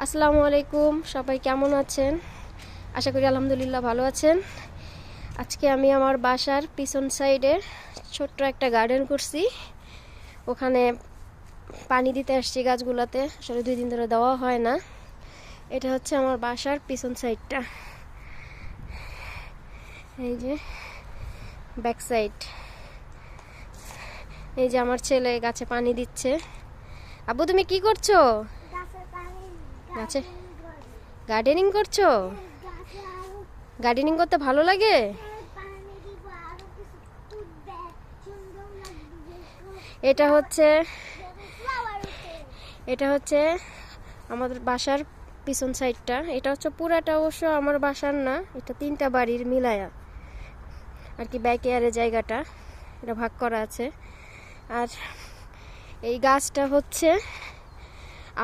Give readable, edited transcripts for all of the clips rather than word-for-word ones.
আসসালামু আলাইকুম, সবাই কেমন আছেন? আশা করি আলহামদুলিল্লাহ ভালো আছেন। আজকে আমি আমার বাসার পিছন সাইডে ছোট্ট একটা গার্ডেন করছি। ওখানে পানি দিতে আসছি গাছগুলোতে, আসলে 2 দিন ধরে দেওয়া হয় না। এটা হচ্ছে আমার বাসার পিছন সাইডটা, এই যে ব্যাক সাইড। এই যে আমার ছেলে গাছে পানি দিচ্ছে। আব্বু, তুমি কি করছো? গাছে গার্ডেনিং করছো? গার্ডেনিং করতে ভালো লাগে? এটা হচ্ছে এটা হচ্ছে আমাদের বাসার পিছন সাইডটা। এটা হচ্ছে পুরাটা অবশ্য আমার বাসার না, এটা 3টা বাড়ির মিলায়া আর কি, ব্যাক এয়ারের জায়গাটা এটা ভাগ করা আছে। আর এই গাছটা হচ্ছে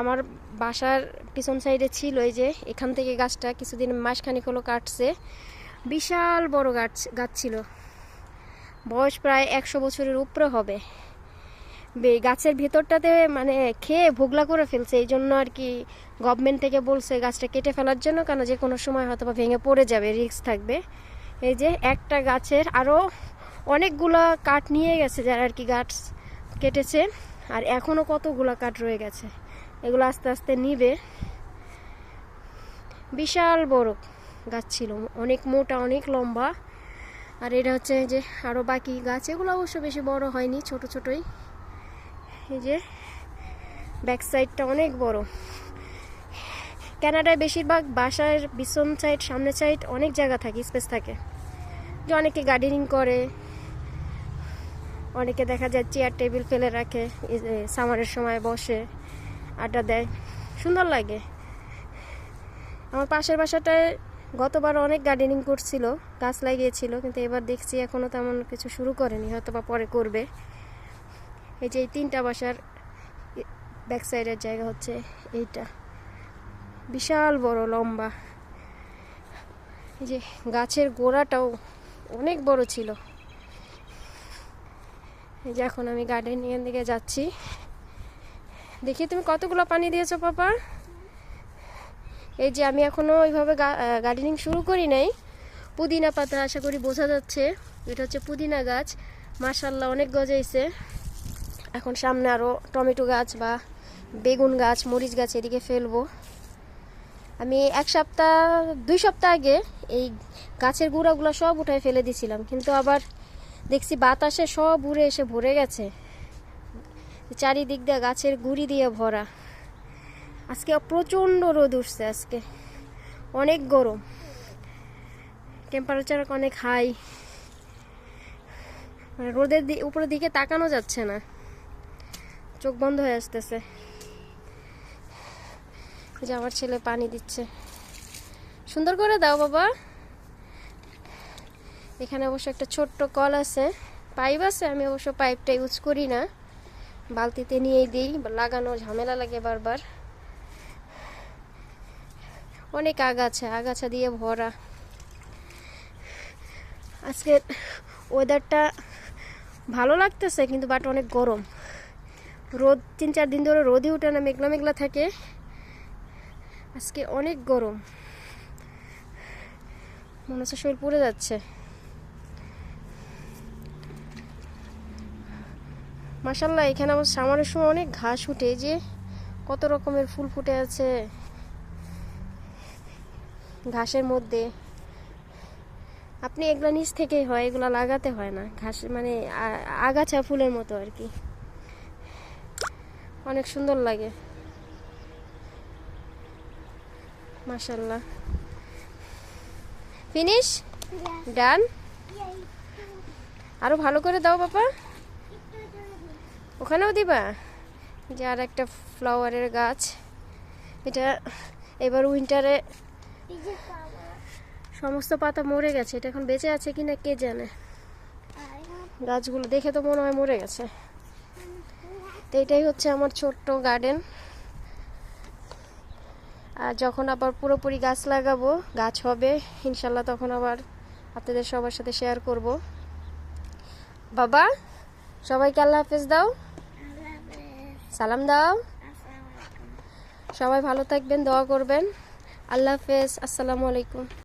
আমার বাসার পিছন সাইডে ছিল। এই যে এখান থেকে গাছটা কিছুদিন মাসখানেক হলো কাটছে। বিশাল বড় গাছ ছিল, বয়স প্রায় 100 বছরের উপরে হবে। গাছের ভেতরটাতে মানে খেয়ে ভোগলা করে ফেলছে, এই জন্য আর কি গভর্নমেন্ট থেকে বলছে গাছটা কেটে ফেলার জন্য, কেন যে কোনো সময় হয়তো বা ভেঙে পড়ে যাবে, রিস্ক থাকবে। এই যে একটা গাছের আরও অনেকগুলা কাঠ নিয়ে গেছে যারা আর কি গাছ কেটেছে, আর এখনও কতগুলা কাঠ রয়ে গেছে, এগুলো আস্তে আস্তে নিবে। বিশাল বড় গাছ ছিল, অনেক মোটা, অনেক লম্বা। আর এটা হচ্ছে যে আরও বাকি গাছ, এগুলো অবশ্য বেশি বড় হয়নি, ছোট ছোটই। এই যে ব্যাক সাইডটা অনেক বড়। কানাডায় বেশিরভাগ বাসার পিছন সাইড, সামনের সাইড অনেক জায়গা থাকে, স্পেস থাকে, যে অনেকে গার্ডেনিং করে, অনেকে দেখা যায় চেয়ার টেবিল ফেলে রাখে, সামারের সময় বসে আড্ডা দেয়, সুন্দর লাগে। আমার পাশের বাসাটায় গতবার অনেক গার্ডেনিং করছিল, গাছ লাগিয়েছিল, কিন্তু এবার দেখছি এখনও তেমন কিছু শুরু করেনি, হয়তো বা পরে করবে। এই যে এই 3টা বাসার ব্যাক সাইডের জায়গা হচ্ছে এইটা, বিশাল বড় লম্বা। এই যে গাছের গোড়াটাও অনেক বড় ছিল। এই যে এখন আমি গার্ডেনিংয়ের দিকে যাচ্ছি। দেখি তুমি কতগুলো পানি দিয়েছো পাপা? এই যে আমি এখনও ওইভাবে গার্ডেনিং শুরু করি নাই। পুদিনা পাতা আশা করি বোঝা যাচ্ছে, এটা হচ্ছে পুদিনা গাছ, মাশাআল্লাহ অনেক গজাইছে। এখন সামনে আরও টমেটো গাছ বা বেগুন গাছ, মরিচ গাছ এদিকে ফেলবো। আমি 2 সপ্তাহ আগে এই গাছের গুঁড়াগুলো সব উঠায় ফেলে দিছিলাম, কিন্তু আবার দেখছি বাতাসে সব উড়ে এসে ভরে গেছে, চারিদিক দিয়ে গাছের গুঁড়ি দিয়ে ভরা। আজকে প্রচণ্ড রোদ উঠছে, আজকে অনেক গরম, টেম্পারেচার অনেক হাই, মানে রোদের উপরের দিকে তাকানো যাচ্ছে না, চোখ বন্ধ হয়ে আসতেছে। যে আমার ছেলে পানি দিচ্ছে, সুন্দর করে দাও বাবা। এখানে অবশ্য একটা ছোট্ট কল আছে, পাইপ আছে, আমি অবশ্য পাইপটা ইউজ করি না, বালতিতে নিয়েই দিই, লাগানো ঝামেলা লাগে বারবার। অনেক আগাছা দিয়ে ভরা। আজকে ওয়েদারটা ভালো লাগতেছে, কিন্তু বাট অনেক গরম, রোদ 3-4 দিন ধরে রোদই উঠে না, মেঘলা মেঘলা থাকে, আজকে অনেক গরম, মনে হচ্ছে শরীর পুড়ে যাচ্ছে। মাশাআল্লাহ এখানে আবার সামারের সময় অনেক ঘাস উঠে, যে কত রকমের ফুল ফুটে আছে ঘাসের মধ্যে। আপনি এগুলো নিচ থেকেই হয়, এগুলো লাগাতে হয় না, ঘাস মানে আগাছা ফুলের মতো আর কি, অনেক সুন্দর লাগে মাশাআল্লাহ। ফিনিশ, ডান। আরো ভালো করে দাও বাবা, ওখানেও দিবা। যে আর একটা ফ্লাওয়ারের গাছ, এটা এবার উইন্টারে সমস্ত পাতা মরে গেছে, এটা এখন বেঁচে আছে কিনা কে জানে, গাছগুলো দেখে তো মনে হয় মরে গেছে। তো এটাই হচ্ছে আমার ছোট্ট গার্ডেন। আর যখন আবার পুরোপুরি গাছ লাগাবো, গাছ হবে ইনশাল্লাহ, তখন আবার আপনাদের সবার সাথে শেয়ার করব। বাবা, সবাইকে আল্লাহ হাফেজ দাও, সালাম দাও, সবাই ভালো থাকবেন, দোয়া করবেন। আল্লাহ হাফেজ, আসসালামু আলাইকুম।